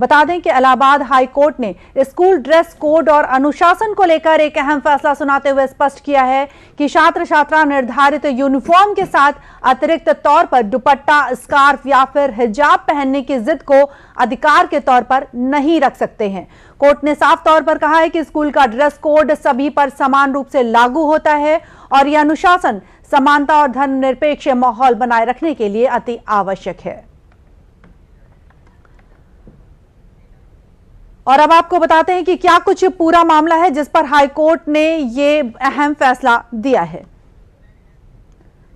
बता दें कि इलाहाबाद हाई कोर्ट ने स्कूल ड्रेस कोड और अनुशासन को लेकर एक अहम फैसला सुनाते हुए स्पष्ट किया है कि छात्र छात्रा निर्धारित यूनिफॉर्म के साथ अतिरिक्त तौर पर दुपट्टा, स्कार्फ या फिर हिजाब पहनने की जिद को अधिकार के तौर पर नहीं रख सकते हैं। कोर्ट ने साफ तौर पर कहा है कि स्कूल का ड्रेस कोड सभी पर समान रूप से लागू होता है और यह अनुशासन समानता और धर्मनिरपेक्ष माहौल बनाए रखने के लिए अति आवश्यक है। और अब आपको बताते हैं कि क्या कुछ पूरा मामला है जिस पर हाईकोर्ट ने ये अहम फैसला दिया है।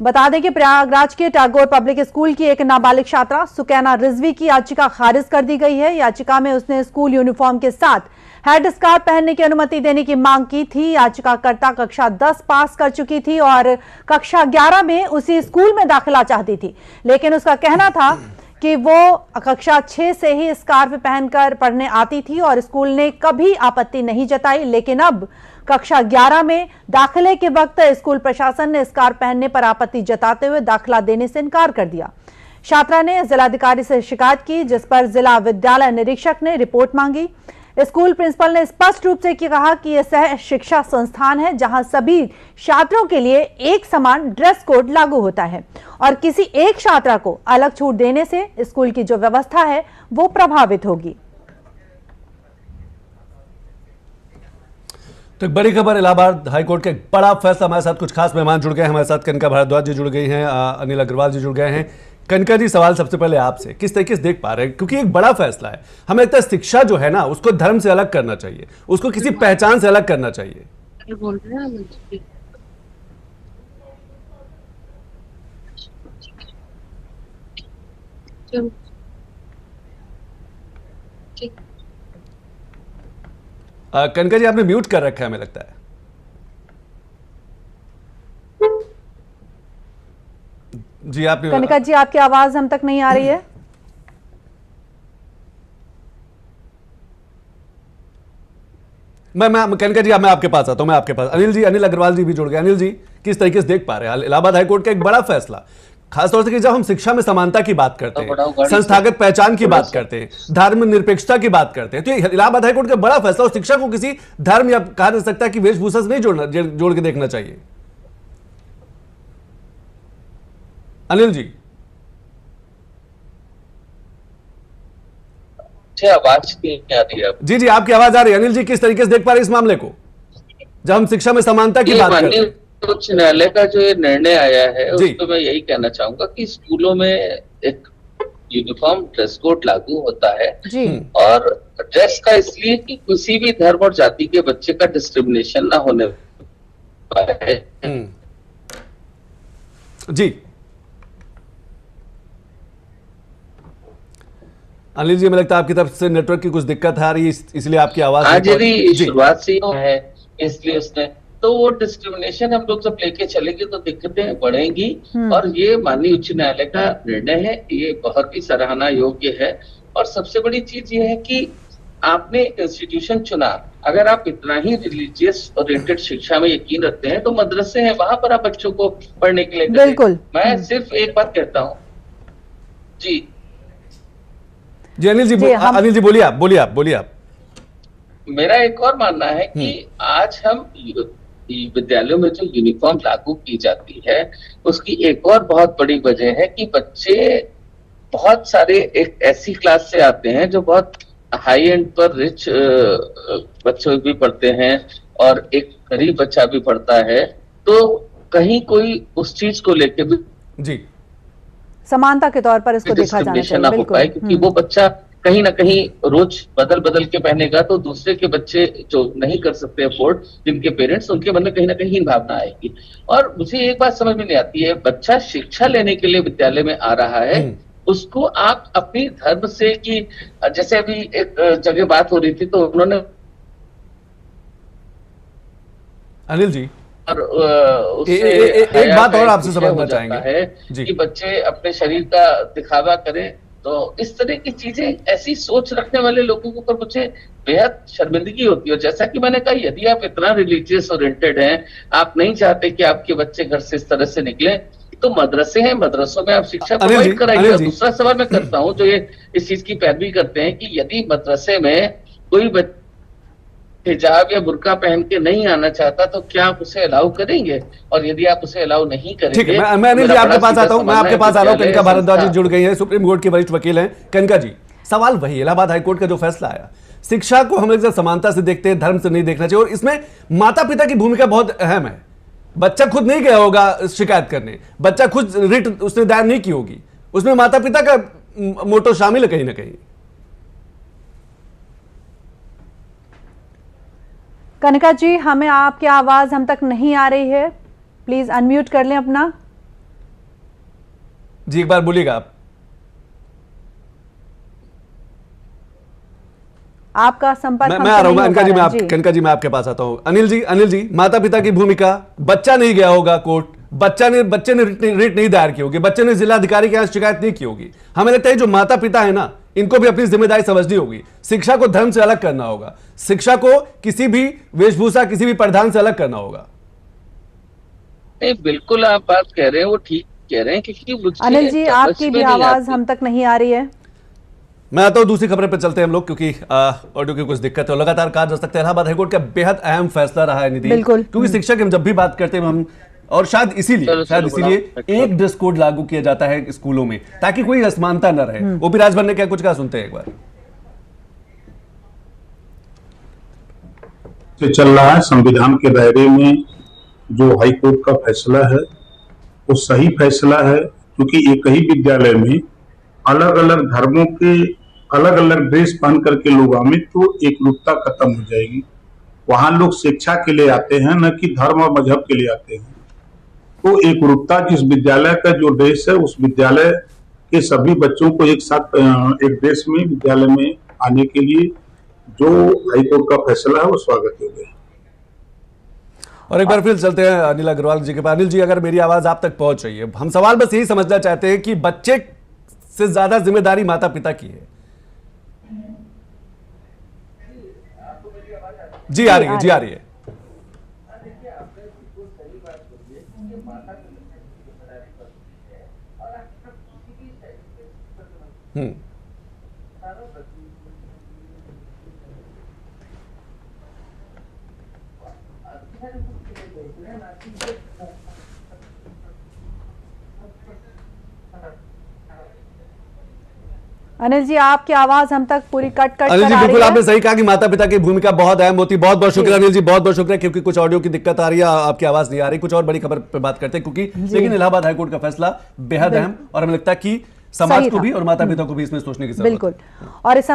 बता दें कि प्रयागराज के टैगोर पब्लिक स्कूल की एक नाबालिग छात्रा सुकैना रिजवी की याचिका खारिज कर दी गई है। याचिका में उसने स्कूल यूनिफॉर्म के साथ हेड स्कार्फ पहनने की अनुमति देने की मांग की थी। याचिकाकर्ता कक्षा 10 पास कर चुकी थी और कक्षा 11 में उसी स्कूल में दाखिला चाहती थी, लेकिन उसका कहना था कि वो कक्षा 6 से ही स्कार्फ पहनकर पढ़ने आती थी और स्कूल ने कभी आपत्ति नहीं जताई। लेकिन अब कक्षा 11 में दाखिले के वक्त स्कूल प्रशासन ने स्कार्फ पहनने पर आपत्ति जताते हुए दाखिला देने से इनकार कर दिया। छात्रा ने जिलाधिकारी से शिकायत की, जिस पर जिला विद्यालय निरीक्षक ने रिपोर्ट मांगी। स्कूल प्रिंसिपल ने स्पष्ट रूप से कहा कि यह सह शिक्षा संस्थान है जहां सभी छात्रों के लिए एक समान ड्रेस कोड लागू होता है और किसी एक छात्रा को अलग छूट देने से स्कूल की जो व्यवस्था है वो प्रभावित होगी। तो एक बड़ी खबर, इलाहाबाद हाईकोर्ट का एक बड़ा फैसला। हमारे साथ कुछ खास मेहमान जुड़ गए हैं। हमारे साथ कनका भारद्वाज जी जुड़ गई हैं, अनिल अग्रवाल जी जुड़ गए हैं। कनका जी, सवाल सबसे पहले आपसे, किस तरीके से देख पा रहे हैं, क्योंकि एक बड़ा फैसला है, हमें लगता है शिक्षा जो है ना उसको धर्म से अलग करना चाहिए, उसको किसी पहचान से अलग करना चाहिए। बोल रहे हैं कनका जी, आपने म्यूट कर रखा है हमें लगता है। जी आपने, कनिका जी आपकी आवाज हम तक नहीं आ रही है। मैं कनका जी, मैं आपके पास आता हूं, मैं आपके पास। अनिल जी, अनिल अग्रवाल जी भी जुड़ गए। अनिल जी, किस तरीके से देख पा रहे हैं इलाहाबाद हाईकोर्ट का एक बड़ा फैसला, खासतौर से कि जब हम शिक्षा में समानता की बात करते हैं, संस्थागत पहचान की बात करते हैं, धर्म निरपेक्षता की बात करते हैं, तो ये इलाहाबाद हाईकोर्ट का बड़ा फैसला और शिक्षा को किसी धर्म या कहा जा सकता है कि वेशभूषा से नहीं जोड़ के देखना चाहिए। अनिल जी, आवाज नहीं आ रही है? जी जी, आपकी आवाज आ रही है। अनिल जी, किस तरीके से देख पा रहे हैं इस मामले को, जब हम शिक्षा में समानता की बात करते हैं? उच्च न्यायालय का जो ये निर्णय आया है उसमें मैं यही कहना चाहूंगा कि स्कूलों में एक यूनिफॉर्म ड्रेस कोड लागू होता है जी। और ड्रेस का इसलिए कि किसी भी धर्म और जाति के बच्चे का डिस्क्रिमिनेशन ना होने पाए। जी अनिल जी, मुझे लगता है आपकी तरफ से नेटवर्क की कुछ दिक्कत आ रही है, इसलिए आपकी आवाज शुरुआत से है, इसलिए उसने तो वो डिस्क्रिमिनेशन हम लोग जब लेके चलेंगे तो दिक्कतें बढ़ेंगी। और ये माननीय उच्च न्यायालय का निर्णय है, ये बहुत ही सराहना योग्य है। और सबसे बड़ी चीज ये है कि आपने इंस्टीट्यूशन चुना, अगर आप इतना ही रिलीजियस ओरिएंटेड शिक्षा में यकीन रखते हैं तो मदरसे हैं, वहां पर आप बच्चों को पढ़ने के लिए बिल्कुल। मैं सिर्फ एक बात कहता हूँ जी जी अनिल जी, अनिल जी बोलिए आप। मेरा एक और मानना है कि आज हम विद्यालयों में जो यूनिफॉर्म लागू की जाती है उसकी एक और बहुत बड़ी वजह है कि बच्चे बहुत सारे एक ऐसी क्लास से आते हैं जो बहुत हाई एंड पर रिच बच्चे भी पढ़ते हैं और एक गरीब बच्चा भी पढ़ता है, तो कहीं कोई उस चीज को लेके भी जी समानता के तौर पर इसको देखा जाना चाहिए। ना हो पाए, क्योंकि वो बच्चा कहीं ना कहीं रोज बदल के पहनेगा तो दूसरे के बच्चे जो नहीं कर सकते अफोर्ड, जिनके पेरेंट्स, उनके मन में कहीं ना कहीं भावना आएगी। और मुझे एक बात समझ में नहीं आती है, बच्चा शिक्षा लेने के लिए विद्यालय में आ रहा है, उसको आप अपनी धर्म से कि जैसे अभी एक जगह बात हो रही थी तो उन्होंने अनिल जी और एक बात और आपसे समझना चाहेंगे है कि बच्चे अपने शरीर का दिखावा करें, तो इस तरह की चीजें, ऐसी सोच रखने वाले लोगों के ऊपर मुझे बेहद शर्मिंदगी होती है। जैसा कि मैंने कहा, यदि आप इतना रिलीजियस ओरिएंटेड हैं, आप नहीं चाहते कि आपके बच्चे घर से इस तरह से निकले, तो मदरसे हैं, मदरसों में आप शिक्षा अनिल जी, प्रोवाइड कराइए। अनिल और जी। दूसरा सवाल मैं करता हूँ, जो ये इस चीज की पैरवी करते हैं कि यदि मदरसे में कोई हिजाब या बुर्का पहन के नहीं आना चाहता तो क्या आप उसे अलाउ करेंगे? और यदि आप उसे अलाउ नहीं करेंगे, ठीक है, मैं अनिल जी आपके पास आता हूं, मैं आपके पास आ रहा हूं। कनका भारद्वाज जी जुड़ गई हैं, सुप्रीम कोर्ट की वरिष्ठ वकील हैं। कनका जी, सवाल वही, इलाहाबाद हाईकोर्ट का जो फैसला आया, शिक्षा को हम लोग समानता से देखते हैं, धर्म से नहीं देखना चाहिए, और इसमें माता पिता की भूमिका बहुत अहम है। बच्चा खुद नहीं गया होगा शिकायत करने, बच्चा खुद रिट उसने दायर नहीं की होगी, उसमें माता पिता का मोटो शामिल है कहीं ना कहीं। कनका जी, हमें आपकी आवाज हम तक नहीं आ रही है, प्लीज अनम्यूट कर लें अपना। जी एक बार बोलिएगा आप। आपका संपर्क मैं आ रहा हूं कनका जी, कनका जी मैं आपके पास आता हूं। अनिल जी माता पिता की भूमिका, बच्चा नहीं गया होगा कोर्ट, बच्चे ने रिट नहीं दायर की होगी, बच्चे ने जिलाधिकारी के यहाँ शिकायत नहीं की होगी। हमें लगता है जो माता पिता है ना, इनको भी अपनी जिम्मेदारी समझनी होगी। शिक्षा को धर्म से अलग करना होगा, शिक्षा को किसी भी वेशभूषा, किसी भी परिधान से अलग करना होगा। नहीं, बिल्कुल आप बात कह रहे हैं, वो ठीक कह रहे हैं, क्योंकि अनिल जी आपकी भी आवाज हम तक नहीं आ रही है। मैं आता हूं दूसरी खबर पर चलते हैं हम लोग, क्योंकि ऑडियो की कुछ दिक्कत है। लगातार कहा जा सकता है इलाहाबाद हाईकोर्ट का बेहद अहम फैसला रहा है निधि, क्योंकि शिक्षा की हम जब भी बात करते हैं हम, और शायद इसीलिए एक ड्रेस कोड लागू किया जाता है स्कूलों में, ताकि कोई असमानता न रहे। ओपी राजभर ने क्या कुछ कहा, सुनते हैं एक बार। चल रहा है संविधान के दायरे में जो हाई कोर्ट का फैसला है वो सही फैसला है, क्योंकि एक ही विद्यालय में अलग अलग धर्मों के अलग अलग ड्रेस पहन करके लोग आए तो एकरूपता खत्म हो जाएगी। वहां लोग शिक्षा के लिए आते हैं, न कि धर्म और मजहब के लिए आते हैं। तो एकरूपता, जिस विद्यालय का जो ड्रेस है, उस विद्यालय के सभी बच्चों को एक साथ एक ड्रेस में विद्यालय में आने के लिए जो हाईकोर्ट का फैसला है वो स्वागत योग्य है। और एक बार फिर चलते हैं अनिल अग्रवाल जी के पास। अनिल जी, अगर मेरी आवाज आप तक पहुंच रही है, हम सवाल बस यही समझना चाहते हैं कि बच्चे से ज्यादा जिम्मेदारी माता पिता की है। जी आ रही है, जी आ रही है। अनिल जी आपकी आवाज हम तक पूरी कट अनिल जी बिल्कुल आपने सही कहा कि माता पिता की भूमिका बहुत अहम होती है। बहुत बहुत शुक्रिया अनिल जी, बहुत बहुत शुक्रिया, क्योंकि कुछ ऑडियो की दिक्कत आ रही है, आपकी आवाज नहीं आ रही। कुछ और बड़ी खबर पे बात करते हैं, क्योंकि लेकिन इलाहाबाद हाईकोर्ट का फैसला बेहद अहम, और हमें लगता है कि समाज को भी और माता पिता को भी इसमें सोचने की जरूरत है। बिल्कुल। और इस